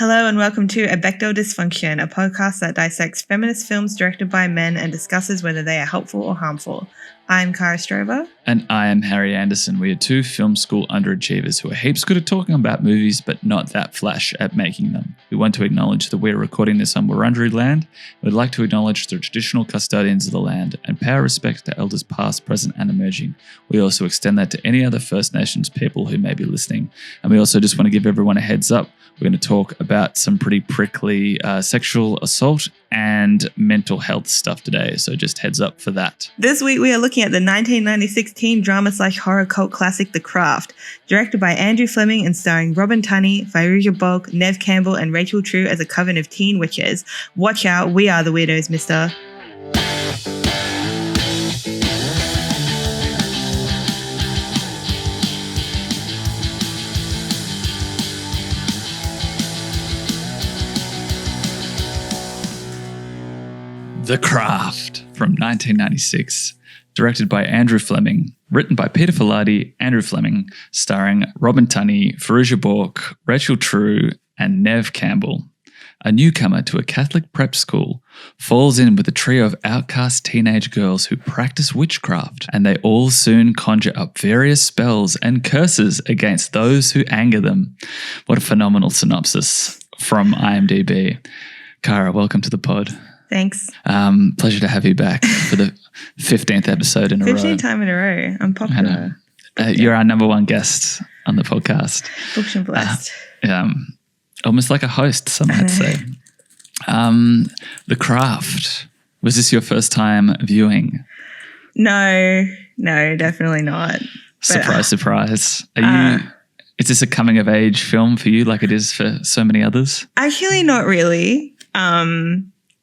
Hello and welcome to A Bechdel Dysfunction, a podcast that dissects feminist films directed by men and discusses whether they are helpful or harmful. I'm Cara Strover. And I am Harry Anderson. We are two film school underachievers who are heaps good at talking about movies, but not that flash at making them. We want to acknowledge that we're recording this on Wurundjeri land. We'd like to acknowledge the traditional custodians of the land and pay our respect to elders past, present, and emerging. We also extend that to any other First Nations people who may be listening. And we also just want to give everyone a heads up. We're going to talk about some pretty prickly sexual assault and mental health stuff today. So just heads up for that. This week we are looking at the 1996 teen drama/horror cult classic The Craft, directed by Andrew Fleming and starring Robin Tunney, Fairuza Balk, Neve Campbell, and Rachel True as a coven of teen witches. Watch out, we are the weirdos, mister. The Craft from 1996, directed by Andrew Fleming, written by Peter Filardi, Andrew Fleming, starring Robin Tunney, Fairuza Balk, Rachel True, and Neve Campbell. A newcomer to a Catholic prep school falls in with a trio of outcast teenage girls who practice witchcraft, and they all soon conjure up various spells and curses against those who anger them. What a phenomenal synopsis from IMDb. Cara, welcome to the pod. Thanks. Pleasure to have you back for the 15th episode in a row. 15th time in a row. I'm popular. You're our number one guest on the podcast. Booked and blessed. Almost like a host, some might say. The Craft. Was this your first time viewing? No, definitely not. Surprise, surprise. Is this a coming of age film for you like it is for so many others? Actually, not really.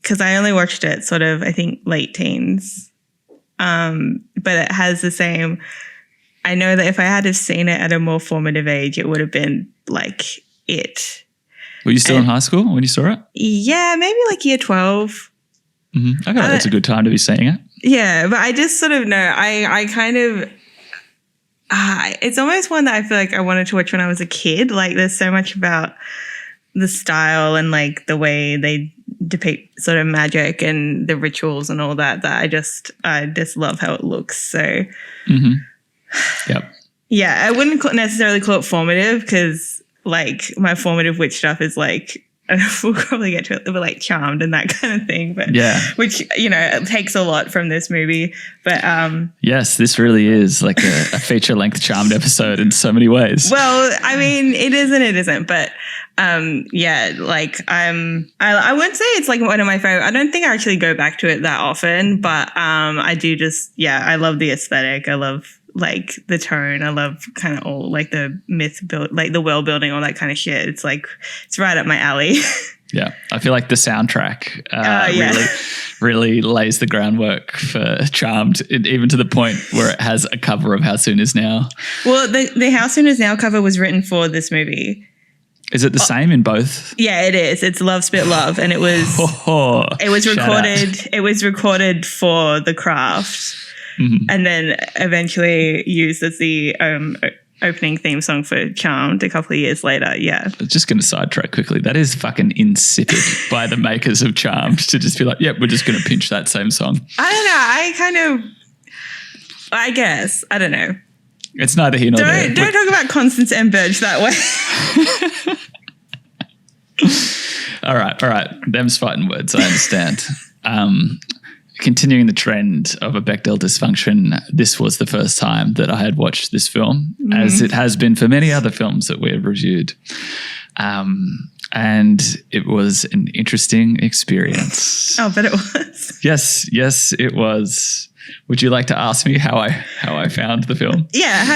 Because I only watched it sort of, I think, late teens. But it has the same, I know that if I had have seen it at a more formative age, it would have been like it. Were you still in high school when you saw it? Yeah, maybe like year 12. Mm-hmm. I got that's a good time to be seeing it. Yeah, but I just sort of know, I kind of, it's almost one that I feel like I wanted to watch when I was a kid. Like there's so much about the style and like the way they depict sort of magic and the rituals and all that I just love how it looks. So Yep. Yeah, I wouldn't necessarily call it formative because like my formative witch stuff is like, we'll probably get to it, but like Charmed and that kind of thing. But yeah, which, you know, it takes a lot from this movie. But yes, this really is like a feature-length Charmed episode in so many ways. Well, I mean, it is and it isn't, but yeah, like I wouldn't say it's like one of my favorite. I don't think I actually go back to it that often, but I do just, yeah, I love the aesthetic. I love like the tone. I love kind of all like the myth build, like the world building, all that kind of shit. It's like, it's right up my alley. Yeah. I feel like the soundtrack really lays the groundwork for Charmed, even to the point where it has a cover of How Soon Is Now. Well, the How Soon Is Now cover was written for this movie. Is it the same in both? Yeah, it is. It's Love Spit Love, and it was recorded for The Craft, and then eventually used as the opening theme song for Charmed a couple of years later. Yeah. Just going to sidetrack quickly. That is fucking insipid by the makers of Charmed to just be like, yep, we're just going to pinch that same song. I don't know. I guess. I don't know. It's neither here nor there. Don't talk about Constance M. Burge that way. All right. Them's fighting words, I understand. Continuing the trend of A Bechdel Dysfunction, this was the first time that I had watched this film, as it has been for many other films that we have reviewed. And it was an interesting experience. Oh, but it was. Yes, it was. Would you like to ask me how I found the film? Yeah,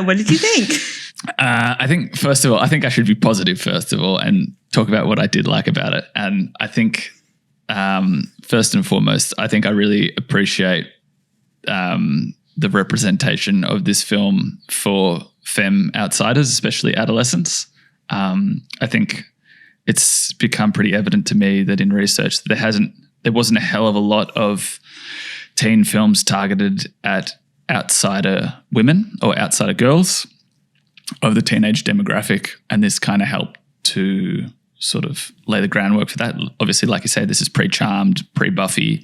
what did you think? I think, first of all, I should be positive, first of all, and talk about what I did like about it. And I think, first and foremost, I think I really appreciate the representation of this film for femme outsiders, especially adolescents. I think it's become pretty evident to me that in research there wasn't a hell of a lot of teen films targeted at outsider women or outsider girls of the teenage demographic, and this kind of helped to sort of lay the groundwork for that. Obviously, like you say, this is pre-Charmed, pre-Buffy.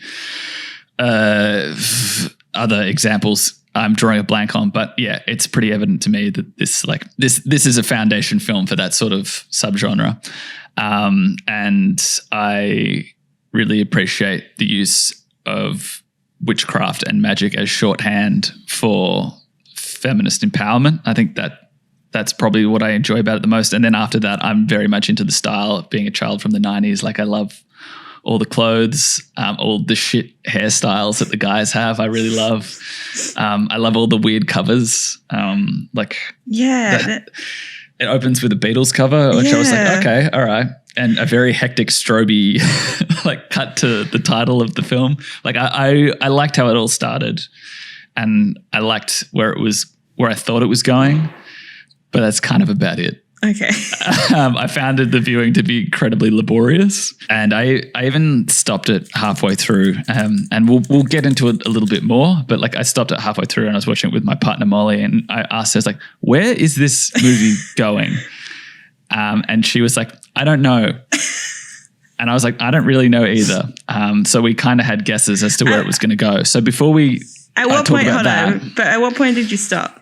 Other examples I'm drawing a blank on, but yeah, it's pretty evident to me that this is a foundation film for that sort of subgenre. And I really appreciate the use of witchcraft and magic as shorthand for feminist empowerment. I think that's probably what I enjoy about it the most. And then after that, I'm very much into the style of being a child from the 90s. Like, I love all the clothes, all the shit hairstyles that the guys have. I really love. I love all the weird covers. It opens with a Beatles cover, which I was like, okay, all right. And a very hectic strobe like cut to the title of the film. Like, I liked how it all started, and I liked where I thought it was going, but that's kind of about it. Okay. I found the viewing to be incredibly laborious, and I even stopped it halfway through. And we'll get into it a little bit more, but like, I stopped it halfway through, and I was watching it with my partner Molly, and I asked her, I was like, "Where is this movie going?" And she was like, "I don't know." And I was like, "I don't really know either." So we kind of had guesses as to where it was going to go. So before we at what point? Hold on. But at what point did you stop?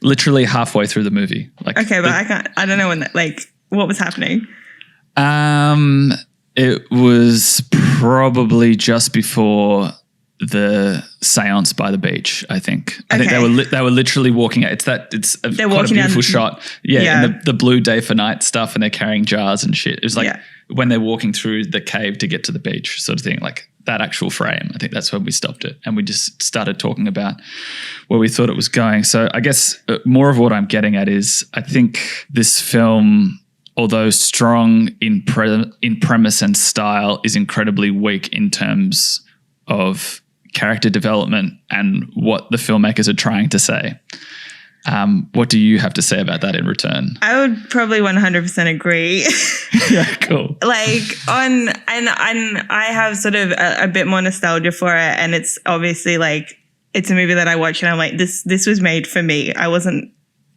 Literally halfway through the movie. Like, okay, but I don't know when what was happening. It was probably just before the seance by the beach, I think. I think they were literally walking out. It's a beautiful shot. Yeah. And the blue day for night stuff, and they're carrying jars and shit. It was like when they're walking through the cave to get to the beach sort of thing, like that actual frame. I think that's when we stopped it, and we just started talking about where we thought it was going. So I guess more of what I'm getting at is, I think this film, although strong in premise and style, is incredibly weak in terms of character development and what the filmmakers are trying to say. What do you have to say about that in return? I would probably 100% agree. Yeah, cool. And I have sort of a bit more nostalgia for it, and it's obviously like, it's a movie that I watch and I'm like, this was made for me. I wasn't,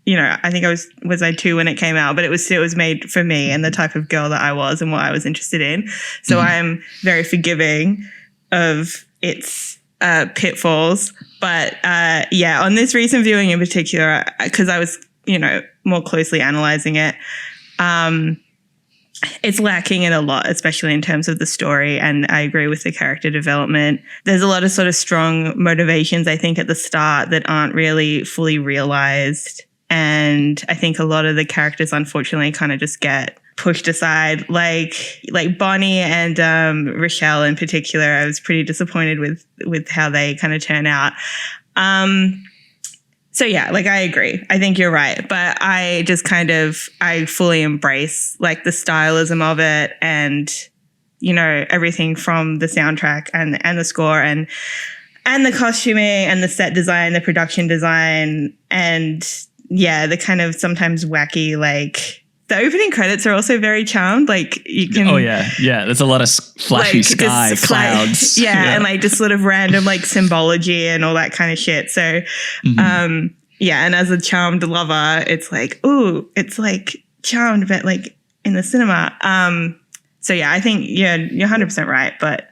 I think I was I 2 when it came out, but it was made for me and the type of girl that I was and what I was interested in. So I'm very forgiving of its pitfalls. But on this recent viewing in particular, because I was, more closely analyzing it, it's lacking in a lot, especially in terms of the story. And I agree with the character development. There's a lot of sort of strong motivations, I think, at the start that aren't really fully realized. And I think a lot of the characters, unfortunately, kind of just get pushed aside, like Bonnie and Rochelle in particular. I was pretty disappointed with how they kind of turn out. So yeah, I agree. I think you're right, but I just I fully embrace like the stylism of it, and everything from the soundtrack and the score and the costuming and the set design, the production design, and the kind of sometimes wacky the opening credits are also very charmed. You can. Oh yeah. There's a lot of flashy sky clouds. And just sort of random symbology and all that kind of shit. So, and as a charmed lover, it's it's charmed, but in the cinema. So yeah, I think you're 100% right. But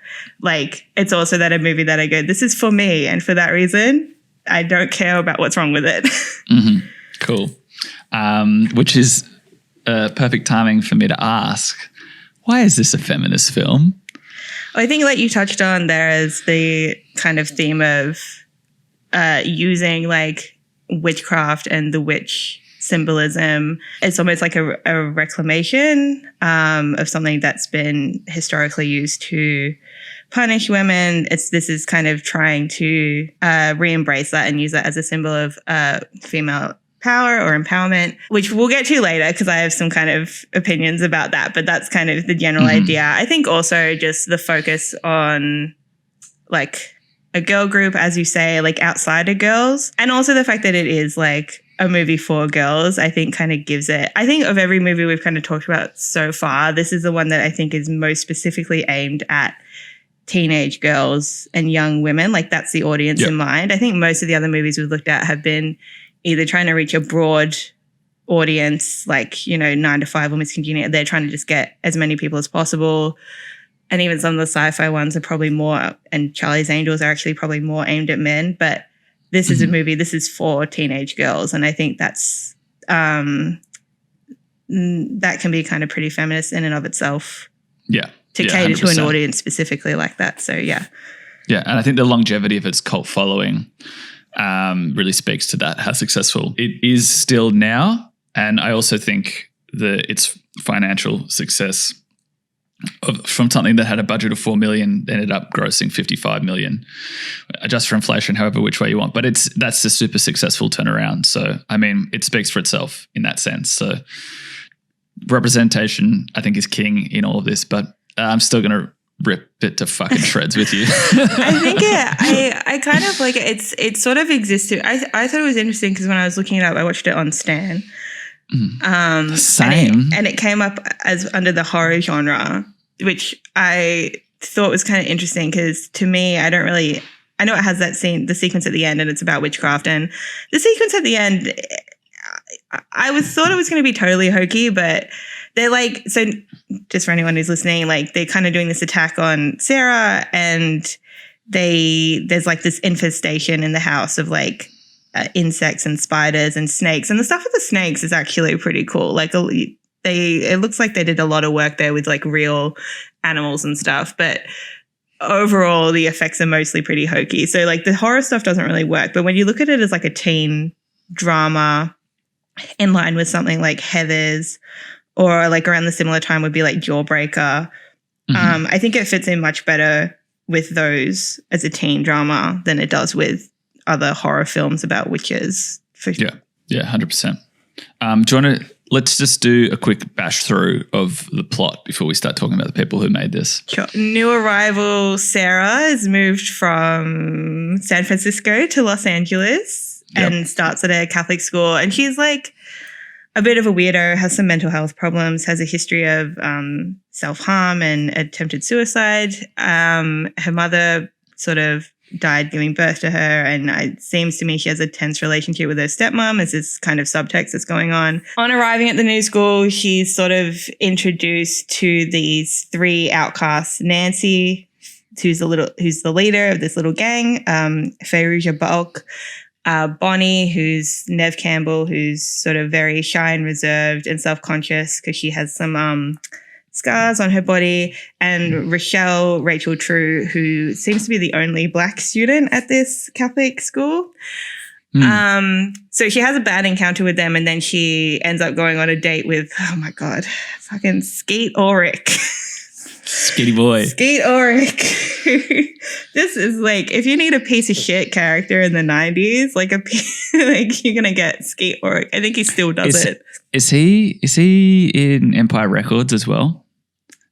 it's also that a movie that I go, this is for me, and for that reason, I don't care about what's wrong with it. Mm-hmm. Cool. Which is perfect timing for me to ask, why is this a feminist film? I think you touched on there is the kind of theme of using witchcraft and the witch symbolism. It's almost like a reclamation of something that's been historically used to punish women. This is kind of trying to re-embrace that and use that as a symbol of female power or empowerment, which we'll get to later because I have some kind of opinions about that, but that's kind of the general idea. I think also just the focus on a girl group, as you say, outsider girls, and also the fact that it is a movie for girls, I think kind of gives it, I think of every movie we've kind of talked about so far, this is the one that I think is most specifically aimed at teenage girls and young women. That's the audience in mind. I think most of the other movies we've looked at have been either trying to reach a broad audience, like, 9 to 5 or Miss Congeniality. They're trying to just get as many people as possible. And even some of the sci-fi ones are probably more, and Charlie's Angels are actually probably more aimed at men. But this is a movie, this is for teenage girls. And I think that's, that can be kind of pretty feminist in and of itself. Yeah. To cater to an audience specifically like that. So, yeah. Yeah. And I think the longevity of its cult following really speaks to that, how successful it is still now. And I also think that its financial success from something that had a budget of $4 million ended up grossing $55 million, adjust for inflation, however which way you want. But that's a super successful turnaround. So, I mean, it speaks for itself in that sense. So representation, I think, is king in all of this, but I'm still going to rip it to fucking shreds with you. I think I kind of like it sort of existed. I thought it was interesting because when I was looking it up, I watched it on Stan. Same. And it came up as under the horror genre, which I thought was kind of interesting because to me, I know it has that scene, the sequence at the end, and it's about witchcraft. And the sequence at the end, I thought it was going to be totally hokey, but they're like, so just for anyone who's listening, like they're kind of doing this attack on Sarah, and there's like this infestation in the house of like insects and spiders and snakes, and the stuff with the snakes is actually pretty cool. Like it looks like they did a lot of work there with like real animals and stuff, but overall the effects are mostly pretty hokey. So like the horror stuff doesn't really work, but when you look at it as like a teen drama in line with something like Heathers, or like around the similar time would be like Jawbreaker, I think it fits in much better with those as a teen drama than it does with other horror films about witches. Yeah, 100%. Do you want to, let's just do a quick bash through of the plot before we start talking about the people who made this. Sure. New arrival Sarah is moved from San Francisco to Los Angeles and starts at a Catholic school. And she's like a bit of a weirdo, has some mental health problems, has a history of self-harm and attempted suicide. Her mother sort of died giving birth to her, and it seems to me she has a tense relationship with her stepmom as this kind of subtext that's going on. On arriving at the new school, she's sort of introduced to these 3 outcasts: Nancy, who's the leader of this little gang, Fairuza Balk, Bonnie, who's Nev Campbell, who's sort of very shy and reserved and self-conscious because she has some scars on her body, and Rachel True, who seems to be the only Black student at this Catholic school. So she has a bad encounter with them, and then she ends up going on a date with, oh my God, fucking Skeet Ulrich. Skeety boy. Skeet Ulrich. This is like, if you need a piece of shit character in the 90s, like you're going to get Skeet Ulrich. I think he still does it. Is he in Empire Records as well?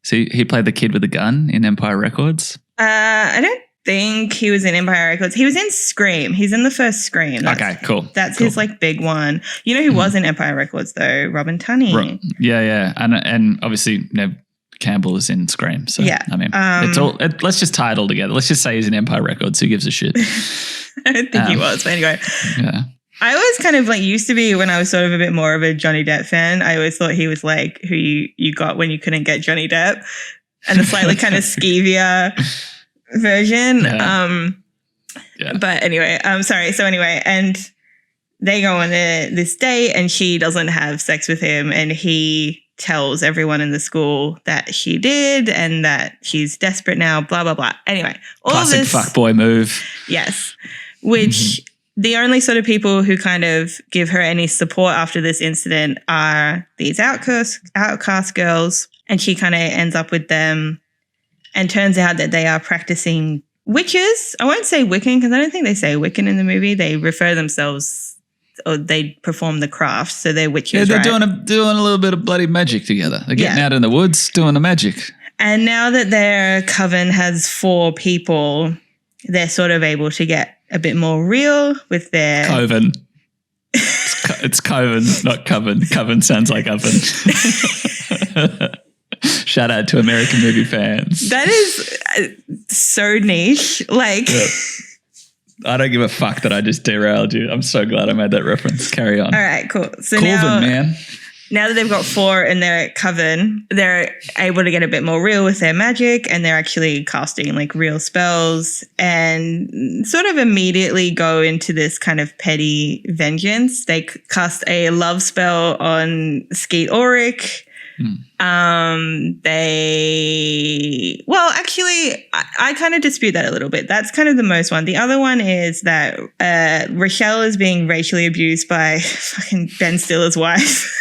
So he played the kid with the gun in Empire Records? I don't think he was in Empire Records. He was in Scream. He's in the first Scream. Okay, cool. That's his like big one. You know who was in Empire Records though? Robin Tunney. Yeah. And obviously Nev Campbell is in Scream. So yeah. I mean, it's all. Let's just tie it all together. Let's just say he's in Empire Records. Who gives a shit? I don't think he was, but anyway. Yeah. I always kind of like used to be, when I was sort of a bit more of a Johnny Depp fan, I always thought he was like who you got when you couldn't get Johnny Depp, and the slightly kind of skeevier version. Yeah. But anyway, sorry. So anyway, and they go on this date, and she doesn't have sex with him, and he tells everyone in the school that she did and that she's desperate now, blah, blah, blah. Anyway, all classic this fuckboy move. Yes. Which the only sort of people who kind of give her any support after this incident are these outcast girls. And she kind of ends up with them, and turns out that they are practicing witches. I won't say Wiccan because I don't think they say Wiccan in the movie. They refer themselves, or they perform the craft, so they're witches. Yeah, they're right? doing a little bit of bloody magic together. They're getting out in the woods doing the magic. And now that their coven has 4 people, they're sort of able to get a bit more real with their coven. It's coven, not coven. Coven sounds like oven. Shout out to American movie fans. That is so niche. Like, I don't give a fuck that I just derailed you. I'm so glad I made that reference. Carry on. All right, cool. So Corvin, man. Now that they've got 4 in their coven, they're able to get a bit more real with their magic, and they're actually casting like real spells and sort of immediately go into this kind of petty vengeance. They cast a love spell on Skeet Ulrich. I kind of dispute that a little bit. That's kind of the most one. The other one is that Rochelle is being racially abused by fucking Ben Stiller's wife.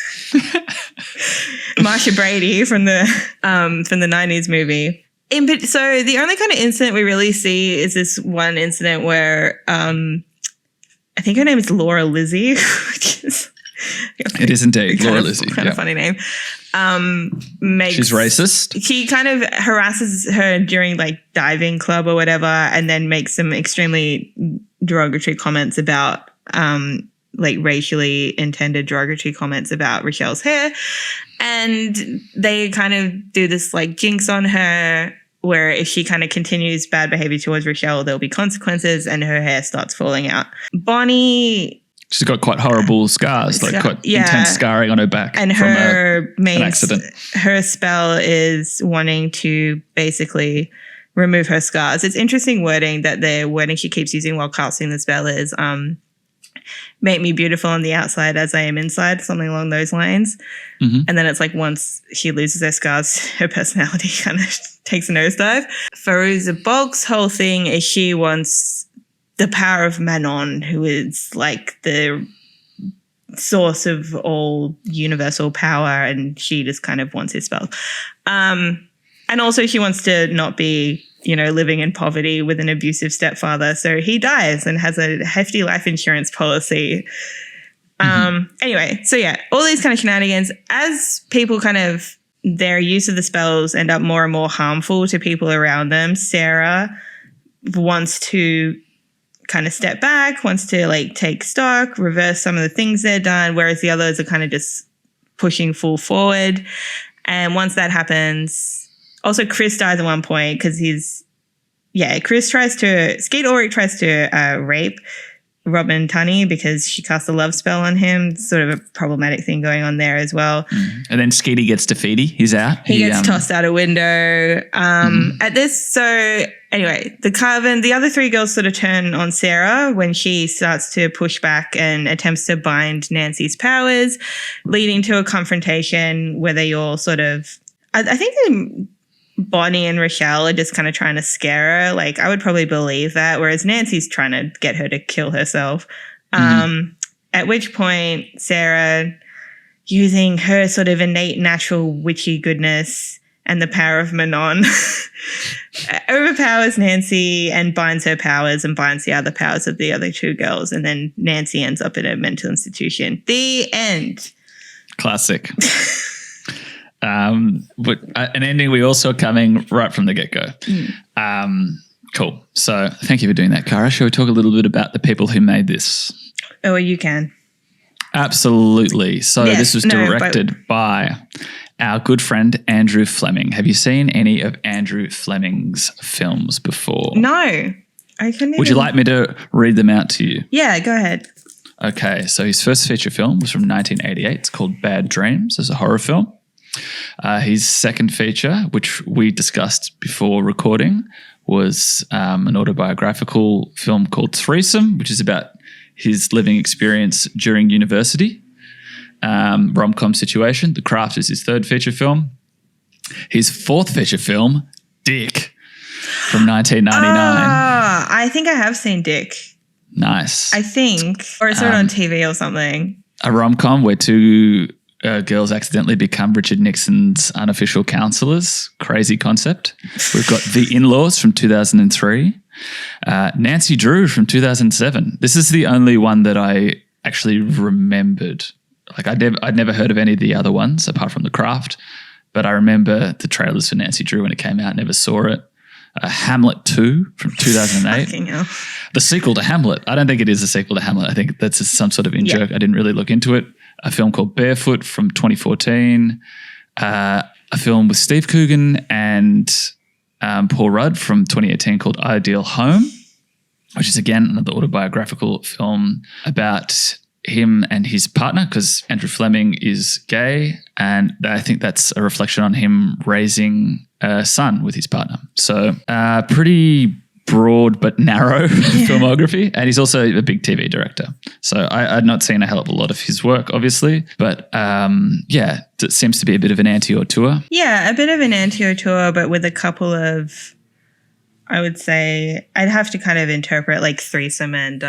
Marsha Brady from the 90s movie. So the only kind of incident we really see is this one incident where I think her name is Laura Lizzie, which is it is indeed Laura Lizzie. Kind of funny name. She's racist. She kind of harasses her during like diving club or whatever, and then makes some extremely derogatory comments about like racially intended derogatory comments about Rochelle's hair. And they kind of do this like jinx on her where if she kind of continues bad behavior towards Rochelle, there'll be consequences, and her hair starts falling out. Bonnie... She's got quite horrible scars, like quite intense scarring on her back. And from her main accident. Her spell is wanting to basically remove her scars. It's interesting wording that the wording she keeps using while casting the spell is make me beautiful on the outside as I am inside, something along those lines. Mm-hmm. And then it's like once she loses her scars, her personality kind of takes a nosedive. Fairuza Balk's whole thing is she wants the power of Manon, who is like the source of all universal power, and she just kind of wants his spell. And also she wants to not be, living in poverty with an abusive stepfather. So he dies and has a hefty life insurance policy. Anyway, so yeah, all these kind of shenanigans. As people kind of, their use of the spells end up more and more harmful to people around them, Sarah wants to kind of step back, wants to like take stock, reverse some of the things they've done, whereas the others are kind of just pushing full forward. And once that happens, also Chris dies at one point because Skeet Ulrich tries to rape Robin Tunney because she cast a love spell on him. Sort of a problematic thing going on there as well. And then Skeety gets defeated. He's out. He gets tossed out a window. At this, so anyway, the other 3 girls sort of turn on Sarah when she starts to push back and attempts to bind Nancy's powers, leading to a confrontation where they all sort of, I think Bonnie and Rochelle are just kind of trying to scare her. Like, I would probably believe that, whereas Nancy's trying to get her to kill herself. At which point, Sarah, using her sort of innate natural witchy goodness and the power of Manon, overpowers Nancy and binds her powers and binds the other powers of the other 2 girls. And then Nancy ends up in a mental institution. The end. Classic. But an ending we all saw coming right from the get-go. Cool. So thank you for doing that, Cara. Shall we talk a little bit about the people who made this? Oh, you can. Absolutely. So this was directed by our good friend Andrew Fleming. Have you seen any of Andrew Fleming's films before? No. I couldn't. Would you like me to read them out to you? Yeah, go ahead. Okay. So his first feature film was from 1988. It's called Bad Dreams. It's a horror film. His second feature, which we discussed before recording, was an autobiographical film called Threesome, which is about his living experience during university. Rom-com situation. The Craft is his third feature film. His fourth feature film, Dick, from 1999. I think I have seen Dick. Nice. I think. Or it's on TV or something. A rom-com where 2 girls accidentally become Richard Nixon's unofficial counselors. Crazy concept. We've got The In-Laws from 2003. Nancy Drew from 2007. This is the only one that I actually remembered. Like I'd never heard of any of the other ones apart from The Craft, but I remember the trailers for Nancy Drew when it came out. Never saw it. Hamlet 2 from 2008. Fucking hell. The sequel to Hamlet. I don't think it is a sequel to Hamlet. I think that's just some sort of in-joke. I didn't really look into it. A film called Barefoot from 2014. A film with Steve Coogan and Paul Rudd from 2018 called Ideal Home. which is again another autobiographical film about him and his partner, because Andrew Fleming is gay, and I think that's a reflection on him raising a son with his partner. So pretty broad but narrow filmography, and he's also a big TV director. So I'd not seen a hell of a lot of his work, obviously, but it seems to be a bit of an anti-auteur. Yeah, a bit of an anti-auteur, but with a couple of, I would say, I'd have to kind of interpret like Threesome and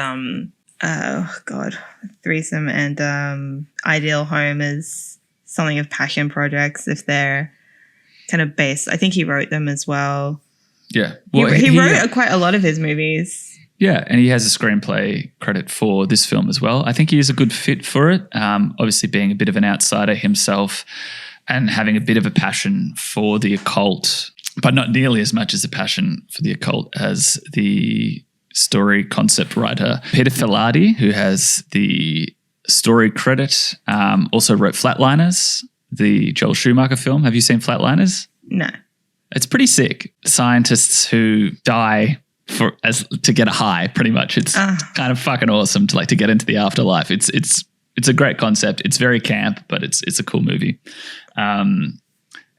Ideal Home as something of passion projects if they're kind of based. I think he wrote them as well. Yeah. Well, he wrote quite a lot of his movies. Yeah, and he has a screenplay credit for this film as well. I think he is a good fit for it, obviously being a bit of an outsider himself and having a bit of a passion for the occult, but not nearly as much as a passion for the occult as the story concept writer Peter Filardi, who has the story credit, also wrote Flatliners, the Joel Schumacher film. Have you seen Flatliners? No. It's pretty sick. Scientists who die to get a high, pretty much. It's kind of fucking awesome to get into the afterlife. It's a great concept. It's very camp, but it's a cool movie.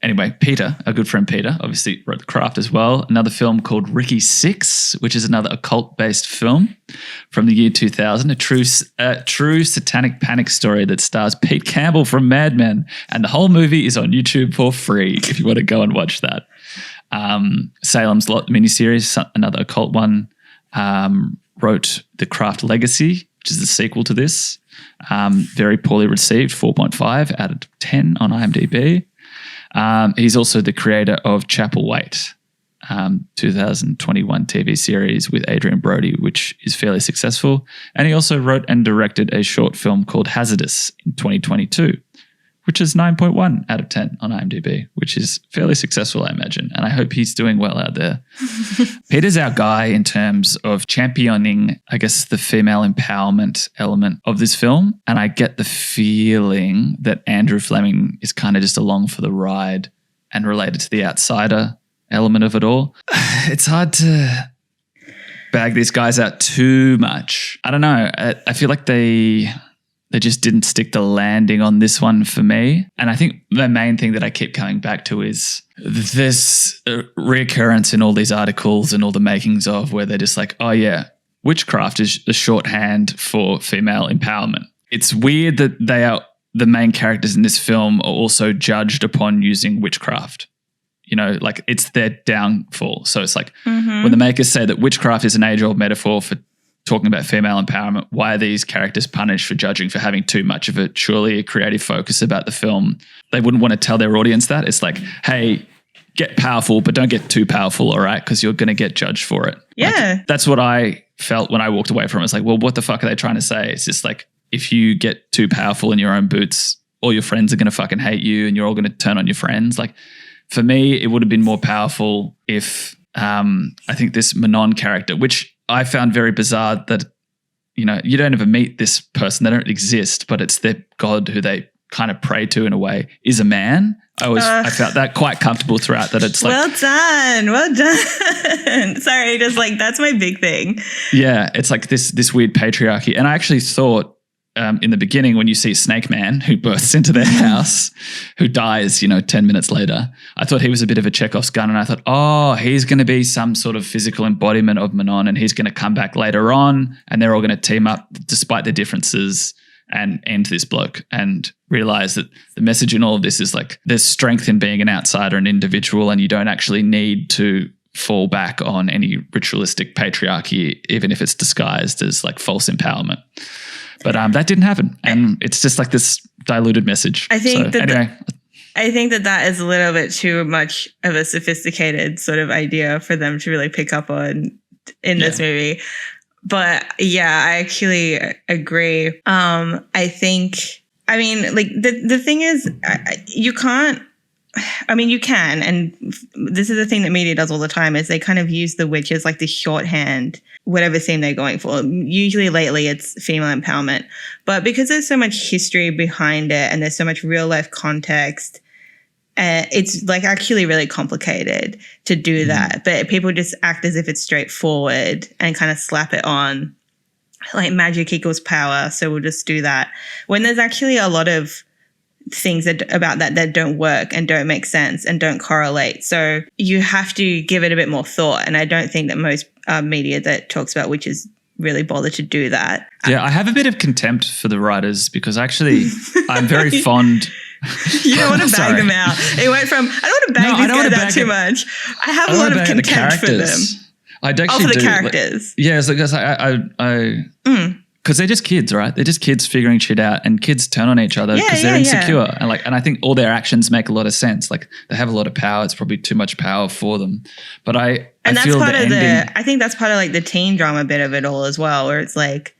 Anyway, Peter, our good friend Peter, obviously wrote The Craft as well. Another film called Ricky Six, which is another occult-based film from the year 2000, a true satanic panic story that stars Pete Campbell from Mad Men. And the whole movie is on YouTube for free if you want to go and watch that. Salem's Lot miniseries, another occult one, wrote The Craft Legacy, which is the sequel to this. Very poorly received, 4.5 out of 10 on IMDb. He's also the creator of Chapel Wait, 2021 TV series with Adrian Brody, which is fairly successful. And he also wrote and directed a short film called Hazardous in 2022, which is 9.1 out of 10 on IMDb, which is fairly successful, I imagine. And I hope he's doing well out there. Peter's our guy in terms of championing, I guess, the female empowerment element of this film. And I get the feeling that Andrew Fleming is kind of just along for the ride and related to the outsider element of it all. It's hard to bag these guys out too much. I don't know. I feel like they just didn't stick the landing on this one for me. And I think the main thing that I keep coming back to is this reoccurrence in all these articles and all the makings of where they're just like, oh yeah, witchcraft is the shorthand for female empowerment. It's weird that the main characters in this film are also judged upon using witchcraft. You know, like it's their downfall. So it's like when the makers say that witchcraft is an age-old metaphor for talking about female empowerment, why are these characters punished for judging for having too much of it? Surely a creative focus about the film. They wouldn't want to tell their audience that. It's like, hey, get powerful, but don't get too powerful, all right? Because you're going to get judged for it. Yeah. Like, that's what I felt when I walked away from it. It's like, well, what the fuck are they trying to say? It's just like, if you get too powerful in your own boots, all your friends are going to fucking hate you and you're all going to turn on your friends. Like, for me, it would have been more powerful if I think this Manon character, which I found very bizarre that, you know, you don't ever meet this person. They don't exist, but it's their god who they kind of pray to in a way, is a man. I felt that quite comfortable throughout, that it's like, well done. Sorry, just like, that's my big thing. Yeah, it's like this weird patriarchy. And I actually thought in the beginning, when you see Snake Man, who bursts into their house, who dies, 10 minutes later, I thought he was a bit of a Chekhov's gun. And I thought, oh, he's going to be some sort of physical embodiment of Manon, and he's going to come back later on and they're all going to team up despite their differences and end this bloke, and realize that the message in all of this is like, there's strength in being an outsider and individual, and you don't actually need to fall back on any ritualistic patriarchy, even if it's disguised as like false empowerment. But that didn't happen, and it's just like this diluted message. I think that is a little bit too much of a sophisticated sort of idea for them to really pick up on in this movie. But yeah, I actually agree. I think, like the thing is, you can't. I mean, you can, and this is the thing that media does all the time, is they kind of use the witch as like the shorthand, whatever theme they're going for. Usually lately it's female empowerment. But because there's so much history behind it and there's so much real life context it's like actually really complicated to do that, but people just act as if it's straightforward and kind of slap it on like magic equals power, so we'll just do that, when there's actually a lot of things about that don't work and don't make sense and don't correlate. So you have to give it a bit more thought, and I don't think that most media that talks about witches really bother to do that. Yeah, I have a bit of contempt for the writers because actually I'm very fond. You don't want to bag them out. It went from, I don't want to bag these guys out too much. I have a lot of contempt for them. I'd actually for the characters. Like, yeah, it's like because they're just kids, right? They're just kids figuring shit out, and kids turn on each other because they're insecure. And I think all their actions make a lot of sense. Like they have a lot of power. It's probably too much power for them. But I feel the ending. I think that's part of like the teen drama bit of it all as well, where it's like,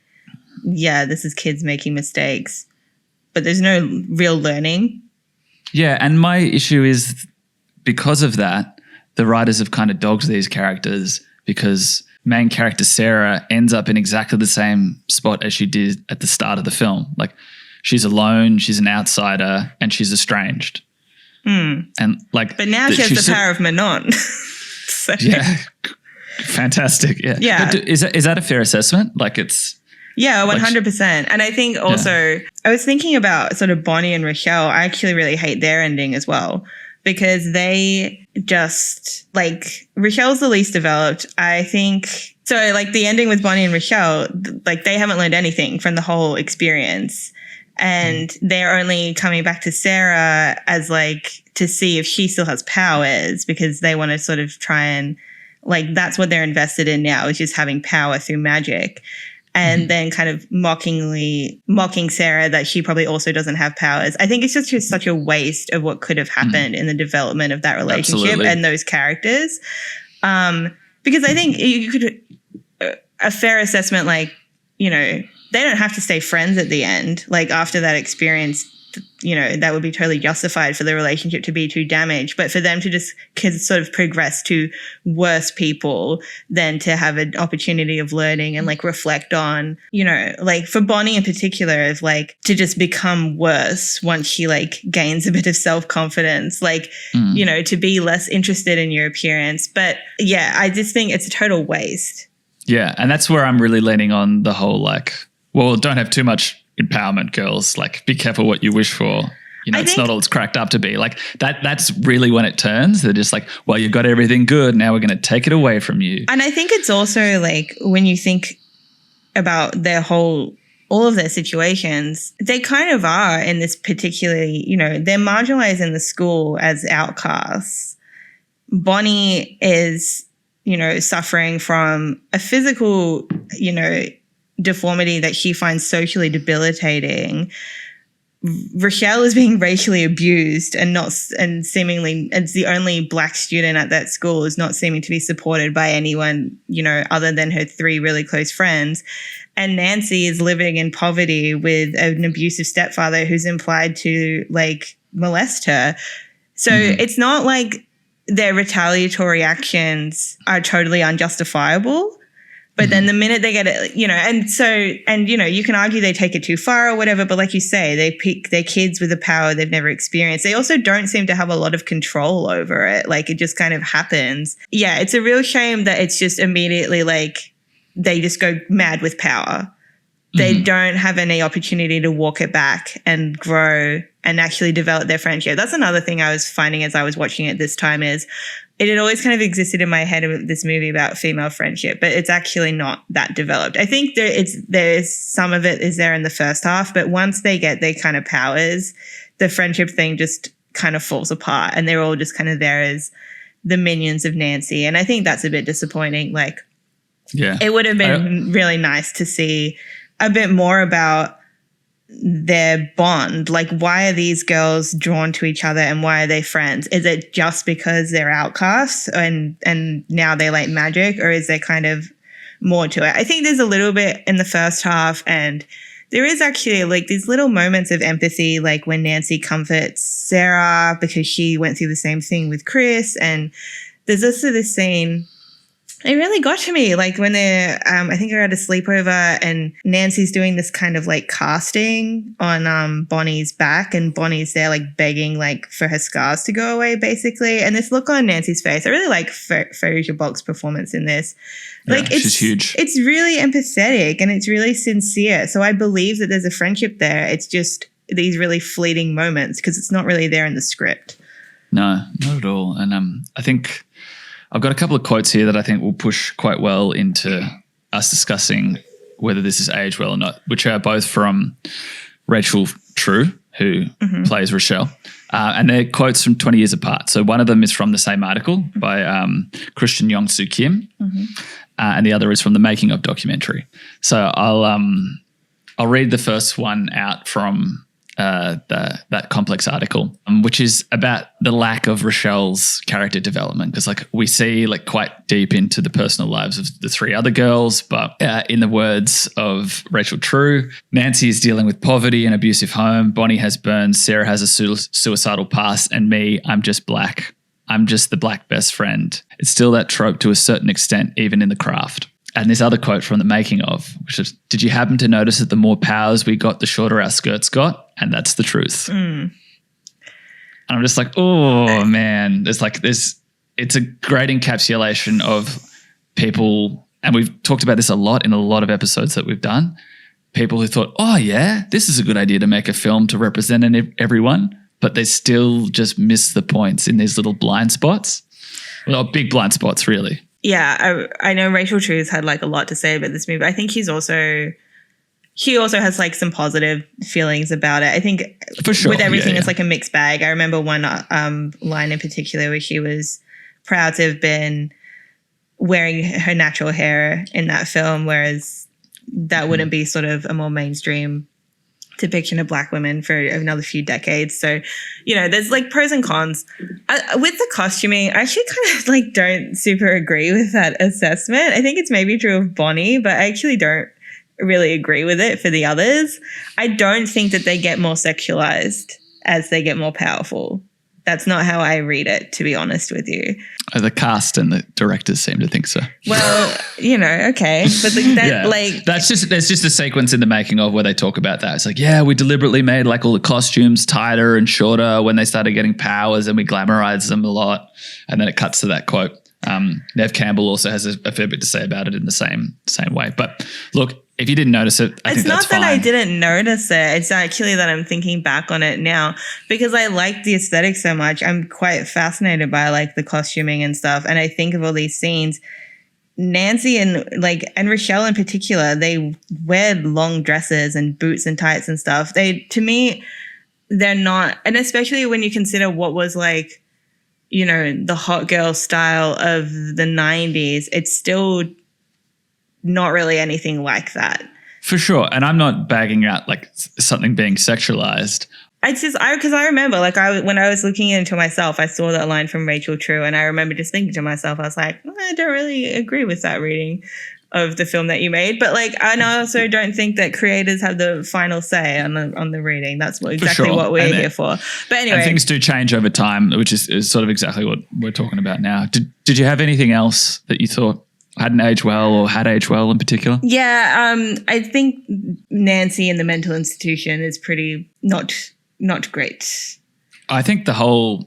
yeah, this is kids making mistakes, but there's no real learning. Yeah, and my issue is because of that, the writers have kind of dogged these characters because main character Sarah ends up in exactly the same spot as she did at the start of the film. Like she's alone, she's an outsider, and she's estranged. And like, but now she has the power of Manon. So. Yeah, fantastic. Yeah. But is that a fair assessment? Like it's. Yeah, 100%. And I think also, I was thinking about sort of Bonnie and Rochelle. I actually really hate their ending as well, because they just, like, Rochelle's the least developed, I think. So, like, the ending with Bonnie and Rochelle, like, they haven't learned anything from the whole experience. And they're only coming back to Sarah as, like, to see if she still has powers, because they want to sort of try and, like, that's what they're invested in now, is just having power through magic. And then kind of mocking Sarah that she probably also doesn't have powers. I think it's just such a waste of what could have happened in the development of that relationship and those characters. Because I think you could, a fair assessment, like, you know, they don't have to stay friends at the end. Like after that experience, you know, that would be totally justified for the relationship to be too damaged. But for them to just sort of progress to worse people than to have an opportunity of learning and like reflect on, you know, like for Bonnie in particular, is like to just become worse once she like gains a bit of self-confidence, like, you know, to be less interested in your appearance. But yeah, I just think it's a total waste. Yeah. And that's where I'm really leaning on the whole, like, well, don't have too much empowerment, girls. Like, be careful what you wish for. You know, it's not all it's cracked up to be. Like that's really when it turns. They're just like, well, you've got everything good. Now we're going to take it away from you. And I think it's also like when you think about all of their situations, they kind of are in this particularly, you know, they're marginalized in the school as outcasts. Bonnie is, you know, suffering from a physical, you know, deformity that she finds socially debilitating. Rochelle is being racially abused and seemingly as the only black student at that school is not seeming to be supported by anyone, you know, other than her 3 really close friends. And Nancy is living in poverty with an abusive stepfather who's implied to like molest her. So it's not like their retaliatory actions are totally unjustifiable. But then the minute they get it, you know, and, you know, you can argue they take it too far or whatever, but like you say, they pick their kids with a power they've never experienced. They also don't seem to have a lot of control over it. Like it just kind of happens. Yeah, it's a real shame that it's just immediately like they just go mad with power. They don't have any opportunity to walk it back and grow and actually develop their friendship. That's another thing I was finding as I was watching it this time is it had always kind of existed in my head of this movie about female friendship, but it's actually not that developed. I think there's some of it is there in the first half, but once they get their kind of powers, the friendship thing just kind of falls apart and they're all just kind of there as the minions of Nancy. And I think that's a bit disappointing. Like, it would have been really nice to see a bit more about their bond. Like, why are these girls drawn to each other and why are they friends? Is it just because they're outcasts and now they like magic, or is there kind of more to it? I think there's a little bit in the first half, and there is actually like these little moments of empathy, like when Nancy comforts Sarah because she went through the same thing with Chris. And there's also this scene It really got to me, like when they're, I think I had a sleepover and Nancy's doing this kind of like casting on Bonnie's back, and Bonnie's there like begging like for her scars to go away basically. And this look on Nancy's face, I really like Farrugia Balk's performance in this. Like she's huge. It's really empathetic and it's really sincere. So I believe that there's a friendship there. It's just these really fleeting moments because it's not really there in the script. No, not at all. And I think I've got a couple of quotes here that I think will push quite well into us discussing whether this is aged well or not, which are both from Rachel True, who plays Rochelle. And they're quotes from 20 Years Apart. So one of them is from the same article by Christian Yong-Soo Kim, and the other is from the Making of documentary. So I'll read the first one out from that complex article, which is about the lack of Rochelle's character development, because like we see like quite deep into the personal lives of the three other girls, but in the words of Rachel True, Nancy is dealing with poverty and abusive home, Bonnie has burns, Sarah has a suicidal past, and me, I'm just black. I'm just the black best friend. It's still that trope to a certain extent, even in the craft. And this other quote from the Making of, which is, did you happen to notice that the more powers we got, the shorter our skirts got? And that's the truth. And I'm just like, oh man, it's a great encapsulation of people. And we've talked about this a lot in a lot of episodes that we've done. People who thought, oh yeah, this is a good idea to make a film to represent everyone, but they still just miss the points in these little blind spots. Well, big blind spots really. Yeah, I know Rachel True's had like a lot to say about this movie. I think he also has like some positive feelings about it. I think for sure, with everything, it's like a mixed bag. I remember one line in particular where she was proud to have been wearing her natural hair in that film, whereas that wouldn't be sort of a more mainstream depiction of black women for another few decades. So, you know, there's like pros and cons. With the costuming, I actually kind of like don't super agree with that assessment. I think it's maybe true of Bonnie, but I actually don't really agree with it for the others. I don't think that they get more sexualized as they get more powerful. That's not how I read it, to be honest with you. The cast and the directors seem to think so. Well, you know, okay. But there's just a sequence in the Making of where they talk about that. It's like, yeah, we deliberately made like all the costumes tighter and shorter when they started getting powers, and we glamorized them a lot. And then it cuts to that quote. Nev Campbell also has a fair bit to say about it in the same way. But look, if you didn't notice it, I think that's fine. It's not that I didn't notice it. It's actually that I'm thinking back on it now because I like the aesthetic so much. I'm quite fascinated by like the costuming and stuff. And I think of all these scenes, Nancy and Rochelle in particular, they wear long dresses and boots and tights and stuff. To me, they're not, and especially when you consider what was like, you know, the hot girl style of the 90s, it's still not really anything like that. For sure. And I'm not bagging out like something being sexualized. Because I remember when I was looking into myself, I saw that line from Rachel True, and I remember just thinking to myself, I was like, I don't really agree with that reading of the film that you made. But and I also don't think that creators have the final say on the reading. That's exactly what we're here for. But anyway, and things do change over time, which is sort of exactly what we're talking about now. Did you have anything else that you thought hadn't aged well or had aged well in particular? Yeah, I think Nancy in the mental institution is pretty not great. I think the whole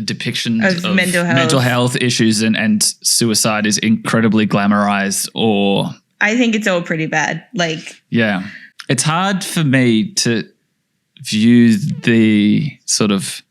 depiction of mental health issues and suicide is incredibly glamorized, or I think it's all pretty bad. Yeah. It's hard for me to view the sort of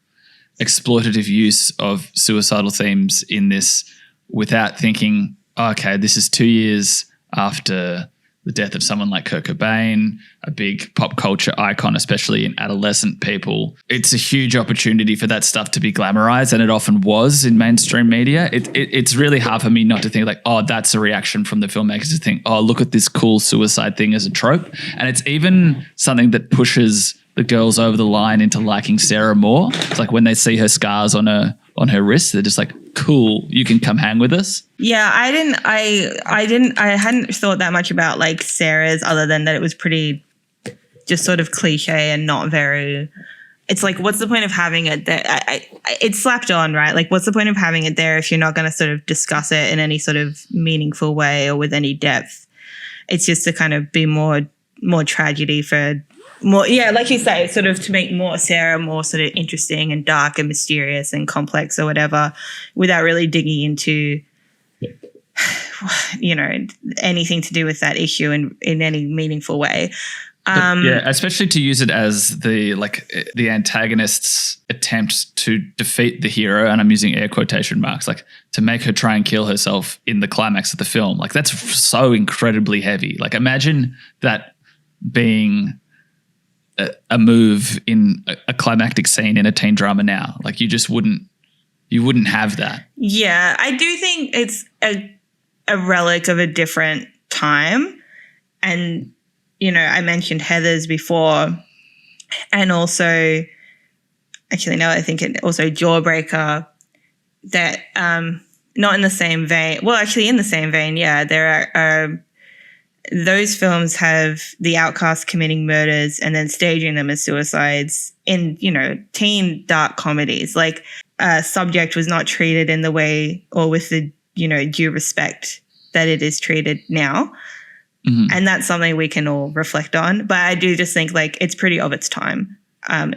exploitative use of suicidal themes in this without thinking, okay, this is 2 years after the death of someone like Kurt Cobain, a big pop culture icon, especially in adolescent people. It's a huge opportunity for that stuff to be glamorized, and it often was in mainstream media. It's really hard for me not to think like, oh, that's a reaction from the filmmakers to think, oh, look at this cool suicide thing as a trope. And it's even something that pushes the girls over the line into liking Sarah more. It's like when they see her scars on her wrist, they're just like, cool, you can come hang with us. Yeah, I hadn't thought that much about like Sarah's, other than that it was pretty just sort of cliche and not very it's like, what's the point of having it there? It's slapped on, right? Like, what's the point of having it there if you're not going to sort of discuss it in any sort of meaningful way or with any depth? It's just to kind of be more tragedy for more, yeah, like you say, sort of to make more Sarah more sort of interesting and dark and mysterious and complex or whatever, without really digging into, you know, anything to do with that issue in any meaningful way. Yeah, especially to use it as the antagonist's attempt to defeat the hero, and I'm using air quotation marks, like to make her try and kill herself in the climax of the film. Like, that's so incredibly heavy. Like, imagine that being a move in a climactic scene in a teen drama now. Like, you wouldn't have that. Yeah, I do think it's a relic of a different time. And, you know, I mentioned Heathers before, and also, actually, no, I think it also Jawbreaker, that not in the same vein. Well, actually, in the same vein, yeah. There are those films have the outcast committing murders and then staging them as suicides in, you know, teen dark comedies. Like, Subject was not treated in the way or with the, you know, due respect that it is treated now. Mm-hmm. And that's something we can all reflect on. But I do just think, like, it's pretty of its time,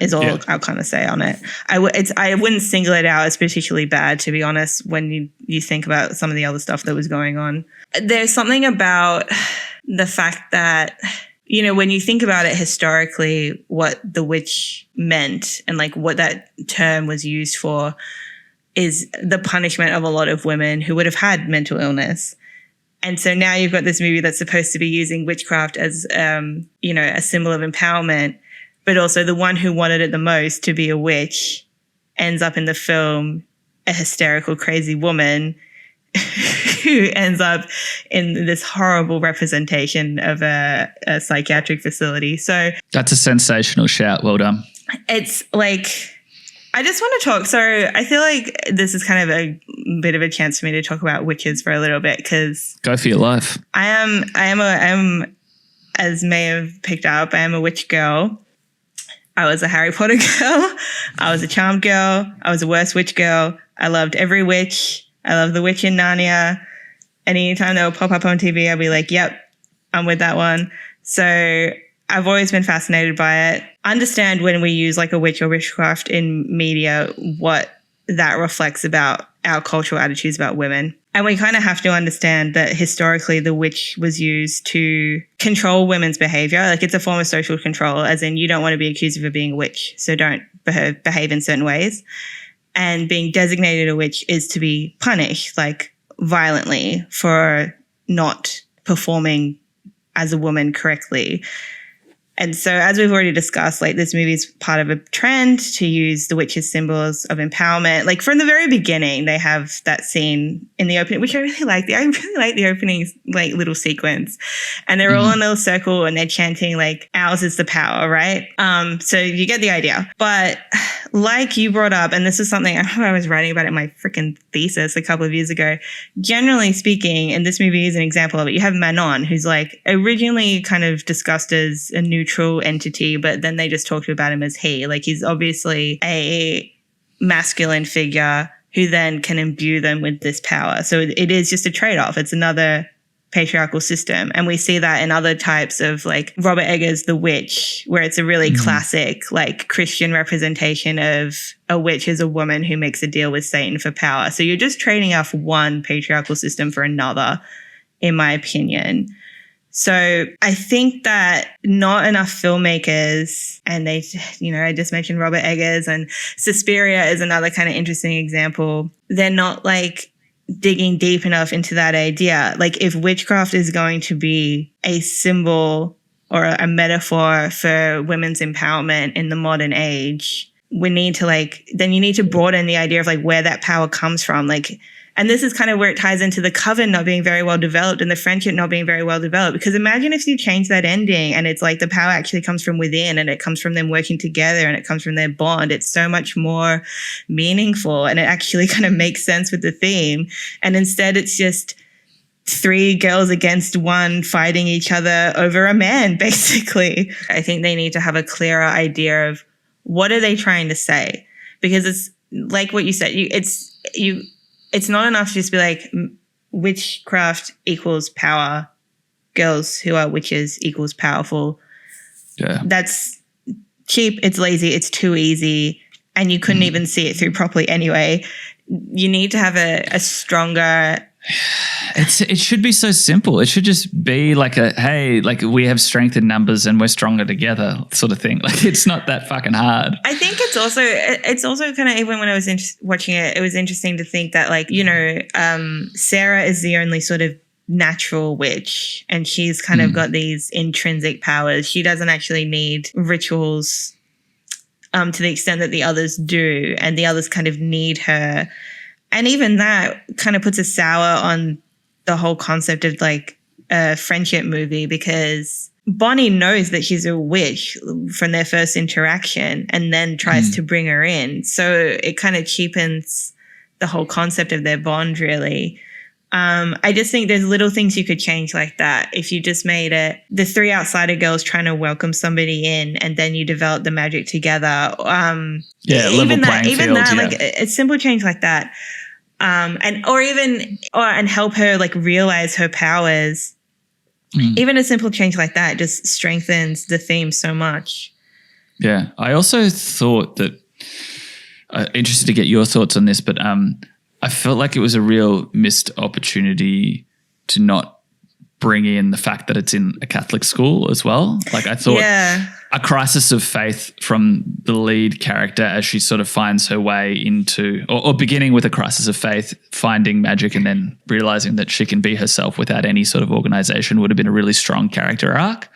is all I'll kind of say on it. I wouldn't single it out as particularly bad, to be honest, when you think about some of the other stuff that was going on. There's something about the fact that, you know, when you think about it historically, what the witch meant and, like, what that term was used for is the punishment of a lot of women who would have had mental illness. And so now you've got this movie that's supposed to be using witchcraft as, you know, a symbol of empowerment, but also the one who wanted it the most to be a witch ends up in the film a hysterical, crazy woman who ends up in this horrible representation of a psychiatric facility. So that's a sensational shout. Well done. It's like, I just want to talk. So I feel like this is kind of a bit of a chance for me to talk about witches for a little bit, because go for your life. I am, as may have picked up, I am a witch girl. I was a Harry Potter girl. I was a Charmed girl. I was a worst witch girl. I loved every witch. I love the witch in Narnia. And anytime they would pop up on TV, I'd be like, yep, I'm with that one. So I've always been fascinated by it. Understand when we use like a witch or witchcraft in media, what that reflects about our cultural attitudes about women. And we kind of have to understand that historically the witch was used to control women's behavior. Like, it's a form of social control, as in you don't want to be accused of being a witch, so don't behave in certain ways. And being designated a witch is to be punished, like, violently for not performing as a woman correctly. And so, as we've already discussed, like, this movie is part of a trend to use the witch as symbols of empowerment. Like, from the very beginning, they have that scene in the opening, which I really like. I really like the opening, like, little sequence. And they're all in a little circle and they're chanting, like, ours is the power, right? So you get the idea. But like you brought up, and this is something I remember I was writing about in my freaking thesis a couple of years ago, generally speaking, and this movie is an example of it, you have Manon, who's, like, originally kind of discussed as a neutral entity, but then they just talked about him as he. Like, he's obviously a masculine figure who then can imbue them with this power. So it is just a trade-off. It's another patriarchal system. And we see that in other types of, like, Robert Eggers' The Witch, where it's a really classic, like, Christian representation of a witch as a woman who makes a deal with Satan for power. So you're just trading off one patriarchal system for another, in my opinion. So I think that not enough filmmakers, and they, you know, I just mentioned Robert Eggers, and Suspiria is another kind of interesting example. They're not, like, digging deep enough into that idea. Like, if witchcraft is going to be a symbol or a metaphor for women's empowerment in the modern age, we need to, like, then you need to broaden the idea of, like, where that power comes from. Like, and this is kind of where it ties into the coven not being very well developed and the friendship not being very well developed. Because imagine if you change that ending and it's like the power actually comes from within and it comes from them working together and it comes from their bond. It's so much more meaningful and it actually kind of makes sense with the theme. And instead it's just three girls against one fighting each other over a man, basically. I think they need to have a clearer idea of what are they trying to say? Because it's like what you said, it's not enough to just be like, witchcraft equals power, girls who are witches equals powerful. Yeah. That's cheap, it's lazy, it's too easy, and you couldn't even see it through properly anyway. You need to have a stronger... It should be so simple. It should just be like hey, like we have strength in numbers and we're stronger together sort of thing. Like it's not that fucking hard. I think it's also kind of, even when I was watching it, it was interesting to think that like, you know, Sarah is the only sort of natural witch, and she's kind of got these intrinsic powers. She doesn't actually need rituals to the extent that the others do, and the others kind of need her. And even that kind of puts a sour on the whole concept of like a friendship movie, because Bonnie knows that she's a witch from their first interaction and then tries to bring her in. So it kind of cheapens the whole concept of their bond, really. I just think there's little things you could change like that. If you just made it the three outsider girls trying to welcome somebody in, and then you develop the magic together. Level playing field. Like a simple change like that. And help her like realize her powers. Even a simple change like that just strengthens the theme so much. Yeah. I also thought that, interested to get your thoughts on this, but I felt like it was a real missed opportunity to not bring in the fact that it's in a Catholic school as well. Like I thought a crisis of faith from the lead character as she sort of finds her way into, or beginning with a crisis of faith, finding magic and then realizing that she can be herself without any sort of organization would have been a really strong character arc.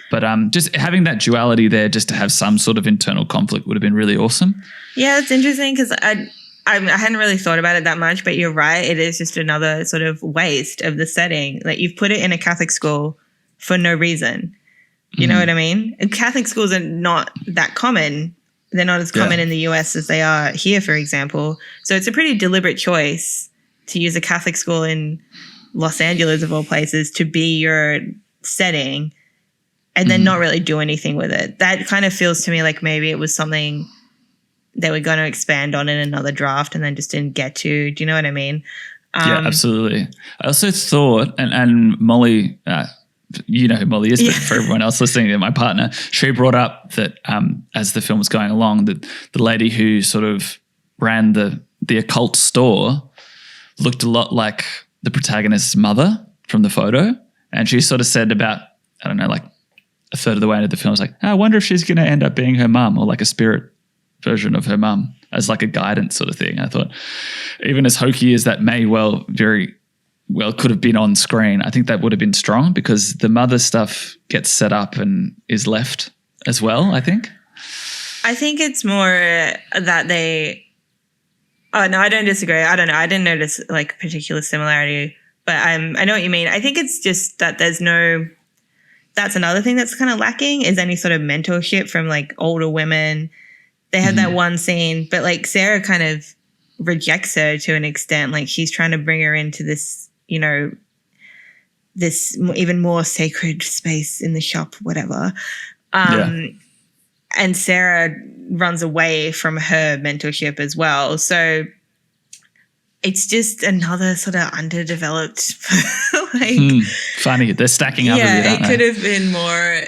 But just having that duality there, just to have some sort of internal conflict would have been really awesome. Yeah, it's interesting because I hadn't really thought about it that much, but you're right. It is just another sort of waste of the setting. Like you've put it in a Catholic school for no reason. You know what I mean? And Catholic schools are not that common. They're not as common in the US as they are here, for example. So it's a pretty deliberate choice to use a Catholic school in Los Angeles, of all places, to be your setting and then not really do anything with it. That kind of feels to me like maybe it was something they were going to expand on in another draft and then just didn't get to. Do you know what I mean? Yeah, absolutely. I also thought, and Molly, you know who Molly is, but for everyone else listening, my partner, she brought up that as the film was going along, that the lady who sort of ran the occult store looked a lot like the protagonist's mother from the photo. And she sort of said about, I don't know, like a third of the way into the film, I was like, I wonder if she's going to end up being her mum or like a spirit version of her mum as like a guidance sort of thing. I thought, even as hokey as that may very well could have been on screen, I think that would have been strong because the mother stuff gets set up and is left as well, I think. I think it's more that they... Oh, no, I don't disagree. I don't know. I didn't notice like particular similarity, but I know what you mean. I think it's just that there's no... That's another thing that's kind of lacking is any sort of mentorship from like older women. They had that one scene, but like Sarah kind of rejects her to an extent. Like she's trying to bring her into this, you know, this even more sacred space in the shop, whatever. And Sarah runs away from her mentorship as well. So it's just another sort of underdeveloped, funny. They're stacking up. Yeah, a bit, aren't it they? could have been more.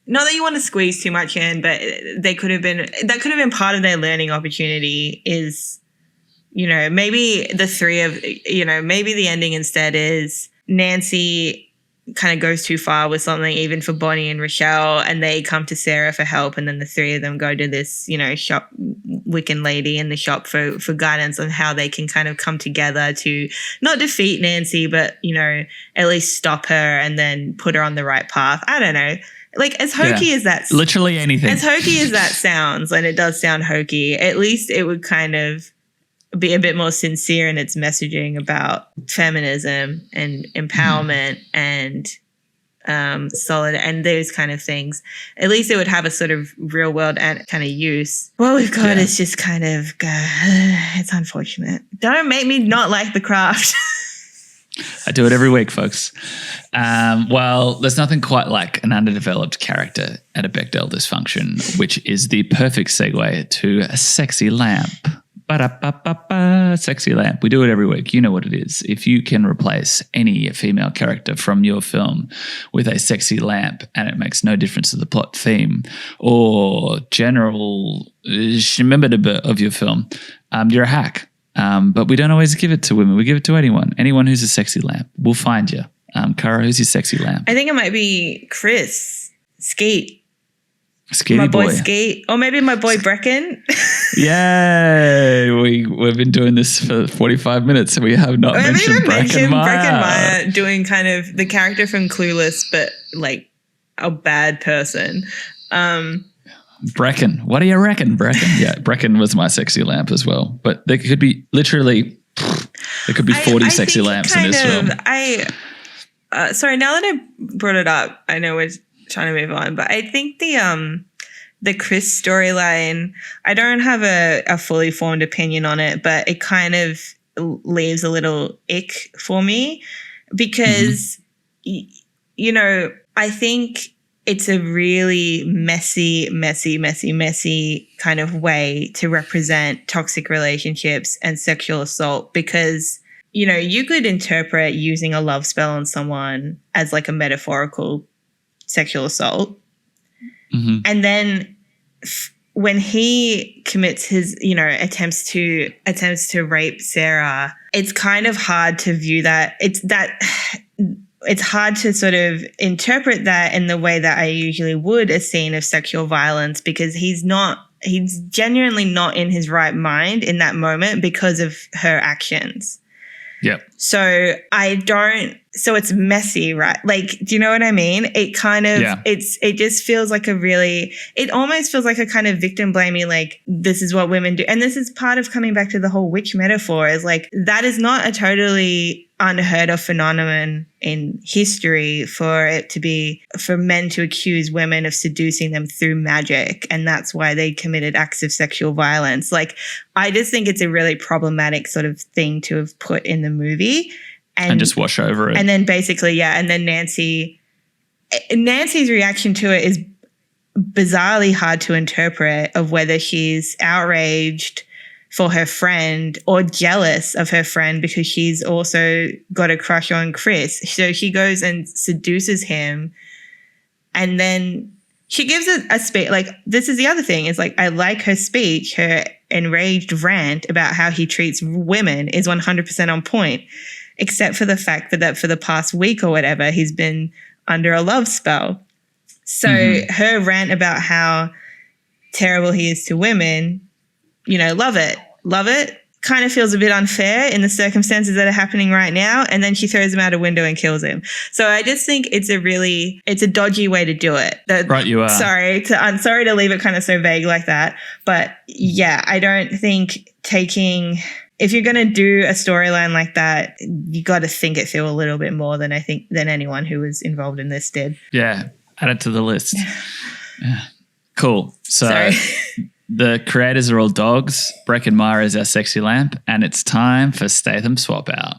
Not that you want to squeeze too much in, but that could have been part of their learning opportunity. Is, you know, maybe the three of, you know, maybe the ending instead is Nancy kind of goes too far with something, even for Bonnie and Rochelle, and they come to Sarah for help, and then the three of them go to this, you know, shop, Wiccan lady in the shop for guidance on how they can kind of come together to not defeat Nancy, but, you know, at least stop her and then put her on the right path. I don't know. Like, as hokey as that... Literally anything. As hokey as that sounds, and it does sound hokey, at least it would kind of be a bit more sincere in its messaging about feminism and empowerment and solid and those kind of things. At least it would have a sort of real world and kind of use. What we've got is just kind of... it's unfortunate. Don't make me not like The Craft. I do it every week, folks. Well, there's nothing quite like an underdeveloped character at A Bechdel Dysfunction, which is the perfect segue to a sexy lamp. Ba-da-ba-ba-ba, sexy lamp. We do it every week. You know what it is. If you can replace any female character from your film with a sexy lamp and it makes no difference to the plot theme or general shemimba of your film, you're a hack. But we don't always give it to women. We give it to anyone. Anyone who's a sexy lamp. We'll find you. Cara, who's your sexy lamp? I think it might be Chris. Skeet. Skeety my boy boy. Skeet. Or maybe my boy Brecken. Yay! We've been doing this for 45 minutes and we have not mentioned Brecken Meyer doing kind of the character from Clueless, but like a bad person. Brecken. What do you reckon, Brecken? Yeah, Brecken was my sexy lamp as well. But there could be literally, there could be 40 sexy lamps in this film. Sorry, now that I brought it up, I know we're trying to move on, but I think the Chris storyline, I don't have a fully formed opinion on it, but it kind of leaves a little ick for me because, you know, I think it's a really messy kind of way to represent toxic relationships and sexual assault because, you know, you could interpret using a love spell on someone as like a metaphorical sexual assault. And then when he commits his, you know, attempts to rape Sarah, it's kind of hard to view that. It's hard to sort of interpret that in the way that I usually would a scene of sexual violence because he's genuinely not in his right mind in that moment because of her actions. Yep. So it's messy, right? Like, do you know what I mean? It kind of, it just feels like it almost feels like a kind of victim blaming, like this is what women do. And this is part of coming back to the whole witch metaphor is like, that is not a totally unheard of phenomenon in history for men to accuse women of seducing them through magic. And that's why they committed acts of sexual violence. Like, I just think it's a really problematic sort of thing to have put in the movie. And just wash over it. And then basically, and then Nancy's reaction to it is bizarrely hard to interpret of whether she's outraged for her friend or jealous of her friend because she's also got a crush on Chris. So she goes and seduces him and then she gives a speech. Like, this is the other thing is like, I like her speech, her enraged rant about how he treats women is 100% on point. Except for the fact that for the past week or whatever, he's been under a love spell. So her rant about how terrible he is to women, you know, love it, kind of feels a bit unfair in the circumstances that are happening right now. And then she throws him out a window and kills him. So I just think it's a dodgy way to do it. Right, you are. I'm sorry to leave it kind of so vague like that. But yeah, I don't think if you're going to do a storyline like that, you got to think it through a little bit more than anyone who was involved in this did. Yeah. Add it to the list. Yeah. Cool. So the creators are all dogs. Brecken Meyer is our sexy lamp, and it's time for Statham Swap Out.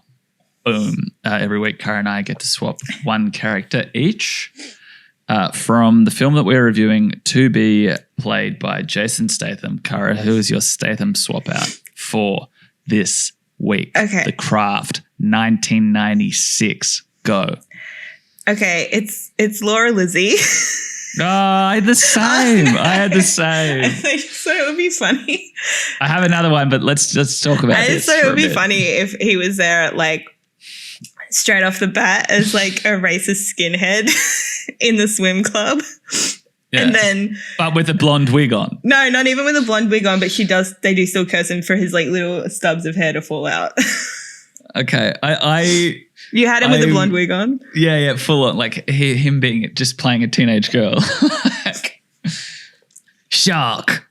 Boom. Every week, Cara and I get to swap one character each from the film that we're reviewing to be played by Jason Statham. Cara, who is your Statham Swap Out for this week? Okay. The Craft, 1996. Go. Okay, it's Laura Lizzie. Oh, I had the same. So it would be funny. I have another one, but let's just talk about this. So it would be funny if he was there like straight off the bat as like a racist skinhead in the swim club. Yeah. And then, but with a blonde wig on. No, not even with a blonde wig on, but they do still curse him for his like little stubs of hair to fall out. Okay. You had him with a blonde wig on? Yeah, full on. Like him being just playing a teenage girl. Shark.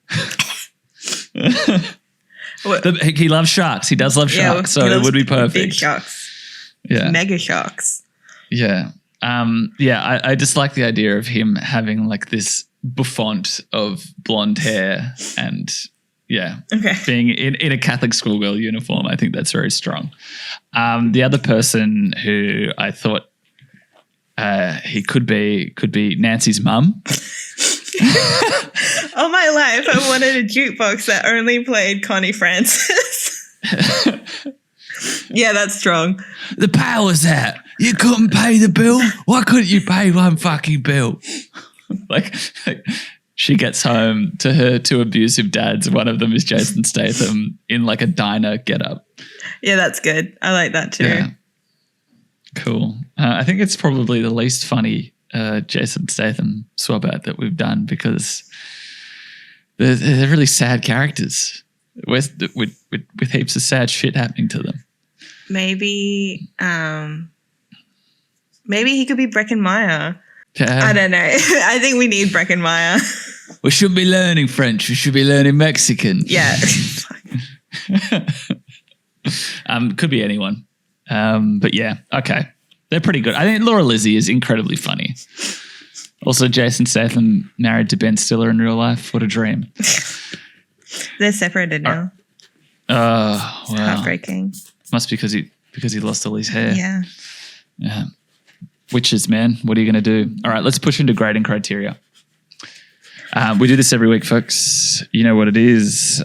He loves sharks. He does love sharks, so it would be perfect. Big sharks. Yeah. Mega sharks. Yeah. I just like the idea of him having like this bouffant of blonde hair and Yeah. Okay. Being in a Catholic schoolgirl uniform, I think that's very strong. The other person who I thought he could be Nancy's mum. All my life, I wanted a jukebox that only played Connie Francis. Yeah, that's strong. The power's out. You couldn't pay the bill. Why couldn't you pay one fucking bill? like she gets home to her two abusive dads. One of them is Jason Statham in like a diner getup. Yeah, that's good. I like that too. Yeah. Cool. I think it's probably the least funny Jason Statham swap out that we've done because they're really sad characters with heaps of sad shit happening to them. Maybe he could be Breckin Meyer. Yeah. I don't know. I think we need Breckin Meyer. We shouldn't be learning French. We should be learning Mexican. Yeah. Could be anyone. But yeah, okay. They're pretty good. I think Laura Lizzie is incredibly funny. Also, Jason Statham married to Ben Stiller in real life. What a dream. They're separated now. Oh, wow. Heartbreaking. Must be because he lost all his hair. Yeah. Yeah. Witches, man. What are you going to do? All right, let's push into grading criteria. We do this every week, folks. You know what it is.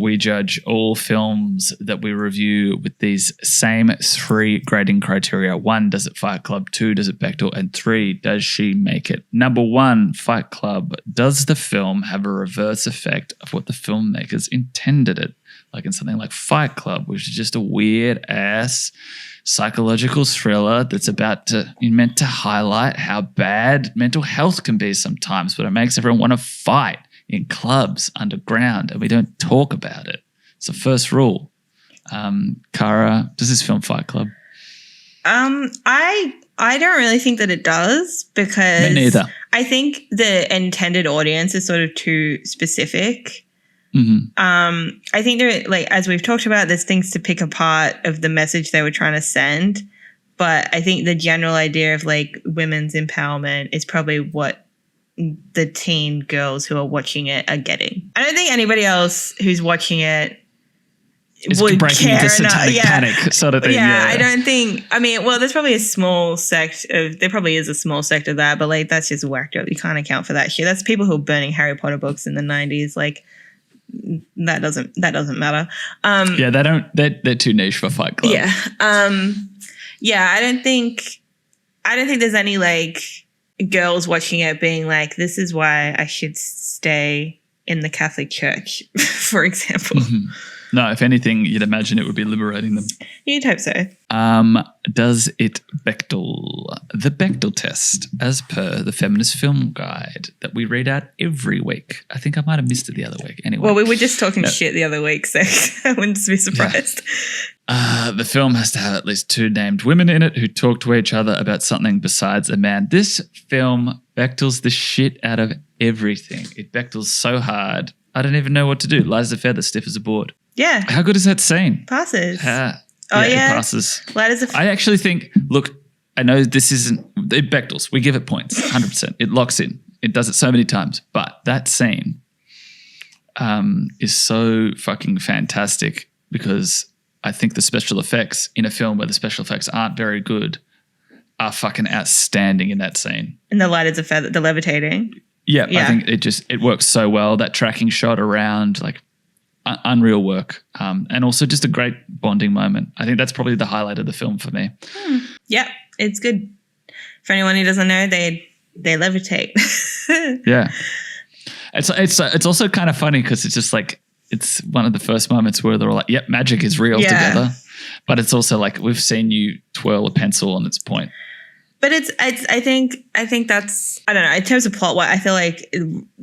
We judge all films that we review with these same three grading criteria. 1, does it Fight Club? 2, does it Bechdel? And 3, does she make it? Number 1, Fight Club. Does the film have a reverse effect of what the filmmakers intended it? Like in something like Fight Club, which is just a weird-ass psychological thriller that's meant to highlight how bad mental health can be sometimes, but it makes everyone want to fight in clubs underground, and we don't talk about it. It's the first rule. Cara, does this film Fight Club? I don't really think that it does because Me neither. I think the intended audience is sort of too specific. Mm-hmm. I think there, like as we've talked about, there's things to pick apart of the message they were trying to send, but I think the general idea of like women's empowerment is probably what the teen girls who are watching it are getting. I don't think anybody else who's watching it would breaking care into satanic panic sort of thing. Yeah, I don't think. I mean, well, there's probably a small sect of. There probably is a small sect of that, but like that's just whacked up. You can't account for that shit. That's people who are burning Harry Potter books in the 90s. Like. That doesn't matter. Yeah, they're too niche for Fight Club. Yeah. Yeah, I don't think there's any like girls watching it being like, this is why I should stay in the Catholic Church, for example. Mm-hmm. No, if anything, you'd imagine it would be liberating them. You'd hope so. Does it Bechdel? The Bechdel test, as per the Feminist Film Guide that we read out every week. I think I might have missed it the other week. Anyway. Well, we were just talking shit the other week, so I wouldn't be surprised. Yeah. The film has to have at least 2 named women in it who talk to each other about something besides a man. This film Bechdels the shit out of everything. It Bechdels so hard, I don't even know what to do. Light as a feather, stiff as a board. Yeah. How good is that scene? Passes. Yeah, It passes. Light as a I actually think, look, I know this isn't, it Bechdels. We give it points, 100%. It locks in. It does it so many times. But that scene is so fucking fantastic because I think the special effects in a film where the special effects aren't very good are fucking outstanding in that scene. And the light as a feather, the levitating. Yeah, I think it works so well. That tracking shot around, like, unreal work, and also just a great bonding moment. I think that's probably the highlight of the film for me. Yeah, it's good. For anyone who doesn't know, they levitate. Yeah, it's also kind of funny because it's just like it's one of the first moments where they're all like, "Yep, magic is real," together. But it's also like we've seen you twirl a pencil on its point. But I think that's, I don't know, in terms of plot, I feel like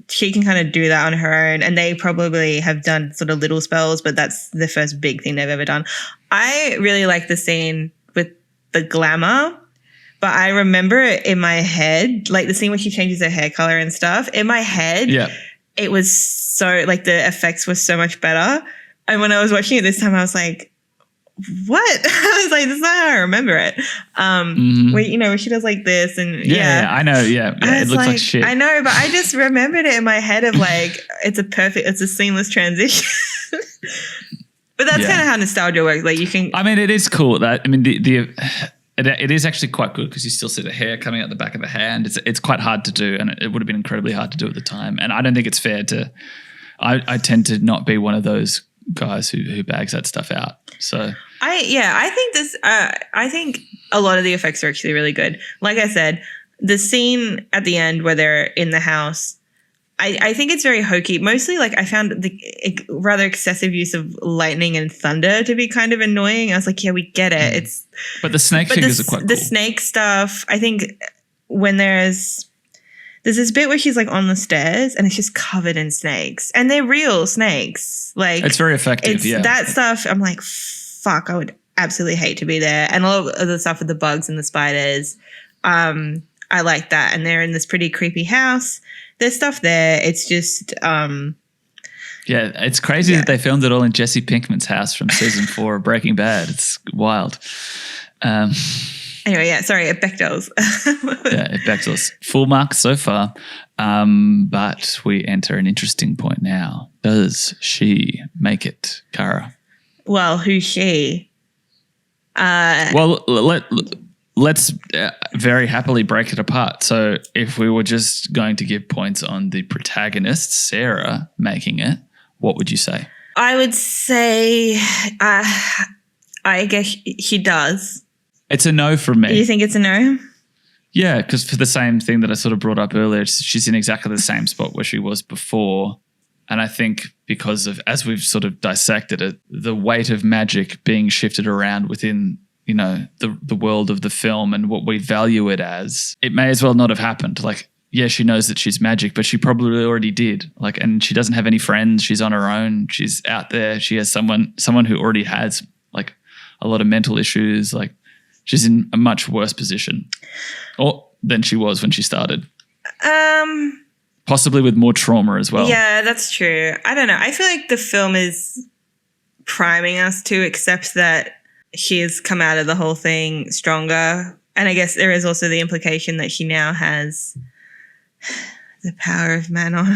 she can kind of do that on her own, and they probably have done sort of little spells, but that's the first big thing they've ever done. I really like the scene with the glamour, but I remember in my head, like the scene where she changes her hair color and stuff, in my head, it was so, like the effects were so much better. And when I was watching it this time, I was like, what? I was like, this is not how I remember it. Where she does like this and yeah, I know, yeah, it looks like shit. I know, but I just remembered it in my head of like it's a seamless transition. But that's kind of how nostalgia works. Like you can. I mean, it is cool that it is actually quite good because you still see the hair coming out the back of the hand. It's quite hard to do, and it would have been incredibly hard to do at the time. And I don't think it's fair to. I tend to not be one of those guys who bags that stuff out. So I think a lot of the effects are actually really good. Like I said, the scene at the end where they're in the house, I think it's very hokey. Mostly, like I found the rather excessive use of lightning and thunder to be kind of annoying. I was like, yeah, we get it. But the snake figures are quite cool. The snake stuff, I think when there's this bit where she's like on the stairs and it's just covered in snakes and they're real snakes. Like it's very effective. Yeah, that stuff. I'm like, fuck, I would absolutely hate to be there. And a lot of the stuff with the bugs and the spiders, I like that. And they're in this pretty creepy house. There's stuff there. It's just, it's crazy that they filmed it all in Jesse Pinkman's house from season 4 of Breaking Bad. It's wild. Anyway, sorry, A Bechdels. A Bechdels. Full marks so far. But we enter an interesting point now. Does she make it, Cara? Well, who's she? Let's very happily break it apart. So if we were just going to give points on the protagonist, Sarah, making it, what would you say? I would say I guess she does. It's a no from me. You think it's a no? Yeah, because for the same thing that I sort of brought up earlier, she's in exactly the same spot where she was before. And I think because of, as we've sort of dissected it, the weight of magic being shifted around within, the world of the film and what we value it as, it may as well not have happened. Like, yeah, she knows that she's magic, but she probably already did. Like, and she doesn't have any friends. She's on her own. She's out there. She has someone who already has like a lot of mental issues. Like, she's in a much worse position than she was when she started. Possibly with more trauma as well. Yeah, that's true. I don't know. I feel like the film is priming us to accept that she has come out of the whole thing stronger. And I guess there is also the implication that she now has the power of Manon.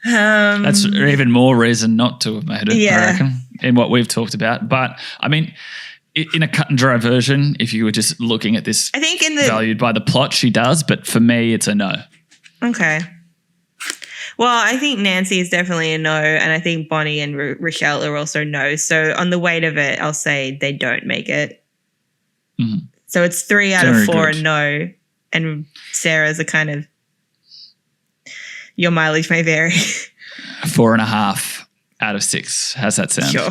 That's even more reason not to have made it, I reckon, in what we've talked about. But, I mean, in a cut and dry version, if you were just looking at this, I think valued by the plot, she does. But for me, it's a no. Okay. Well, I think Nancy is definitely a no, and I think Bonnie and Rochelle are also no. So on the weight of it, I'll say they don't make it. Mm-hmm. So it's 3 out of 4 a no, and Sarah's a kind of your mileage may vary. 4.5 out of 6. How's that sound? Sure.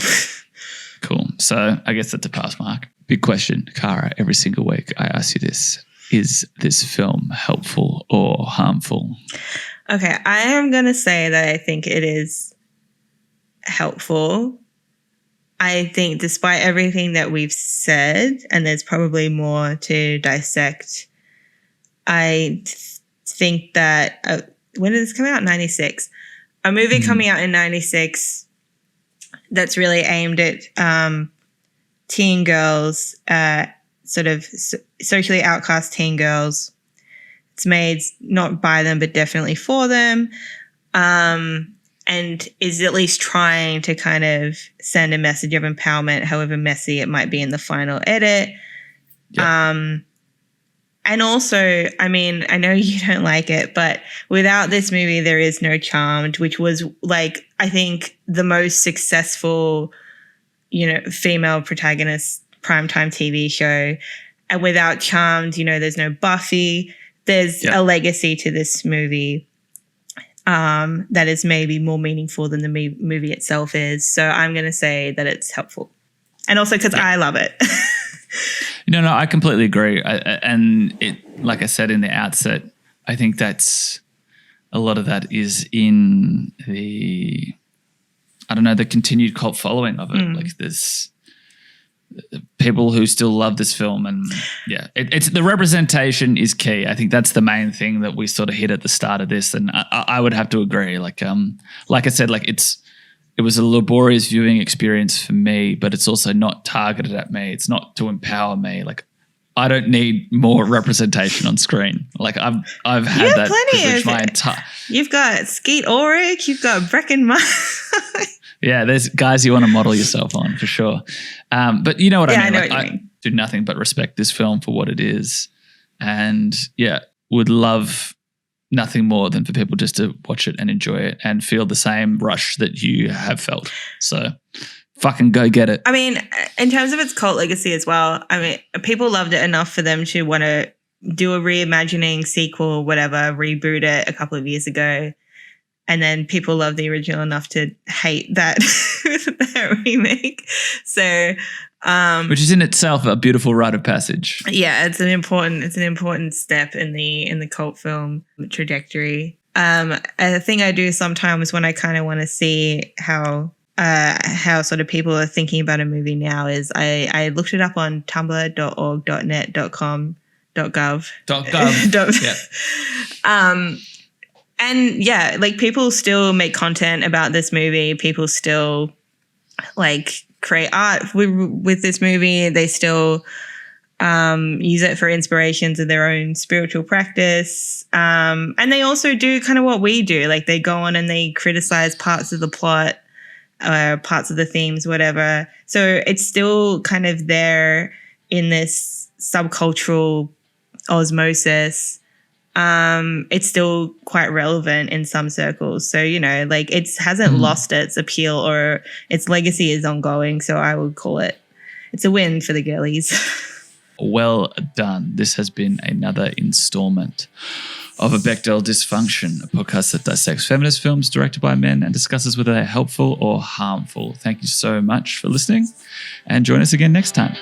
Cool. So I guess that's a pass mark. Big question, Cara. Every single week I ask you this. Is this film helpful or harmful? Okay, I am going to say that I think it is helpful. I think despite everything that we've said, and there's probably more to dissect, I think that, when did this come out? 96. A movie coming out in 96 that's really aimed at teen girls, sort of socially outcast teen girls. It's made not by them, but definitely for them, and is at least trying to kind of send a message of empowerment, however messy it might be in the final edit. Yep. And also, I mean, I know you don't like it, but without this movie, there is no Charmed, which was like, I think the most successful, female protagonist primetime TV show. And without Charmed, there's no Buffy. There's a legacy to this movie that is maybe more meaningful than the movie itself is. So I'm going to say that it's helpful. And also because I love it. No, I completely agree. And it, like I said in the outset, I think that's a lot of that is in the continued cult following of it. Like there's people who still love this film, and it's the representation is key. I think that's the main thing that we sort of hit at the start of this, and I would have to agree. Like I said, like it's it was a laborious viewing experience for me, but it's also not targeted at me. It's not to empower me. Like, I don't need more representation on screen. Like, I've had that privilege my entire. You've got Skeet Ulrich. You've got Breckin. Yeah, there's guys you want to model yourself on for sure. But you know what I mean. I know like, what you mean. Do nothing but respect this film for what it is, and would love nothing more than for people just to watch it and enjoy it and feel the same rush that you have felt. So fucking go get it. I mean, in terms of its cult legacy as well, I mean, people loved it enough for them to want to do a reimagining, sequel, whatever, reboot it a couple of years ago. And then people loved the original enough to hate that remake. So, which is in itself a beautiful rite of passage. Yeah, it's an important step in the cult film trajectory. A thing I do sometimes when I kind of want to see how sort of people are thinking about a movie now is I looked it up on tumblr.org.net.com.gov. Yeah. And yeah, like people still make content about this movie. People still like create art with this movie. They still use it for inspirations of their own spiritual practice. And they also do kind of what we do. Like they go on and they criticize parts of the plot, parts of the themes, whatever. So it's still kind of there in this subcultural osmosis. It's still quite relevant in some circles. So, you know, like it hasn't lost its appeal or its legacy is ongoing. So I would call it's a win for the girlies. Well done. This has been another installment of A Bechdel Dysfunction, a podcast that dissects feminist films directed by men and discusses whether they're helpful or harmful. Thank you so much for listening and join us again next time.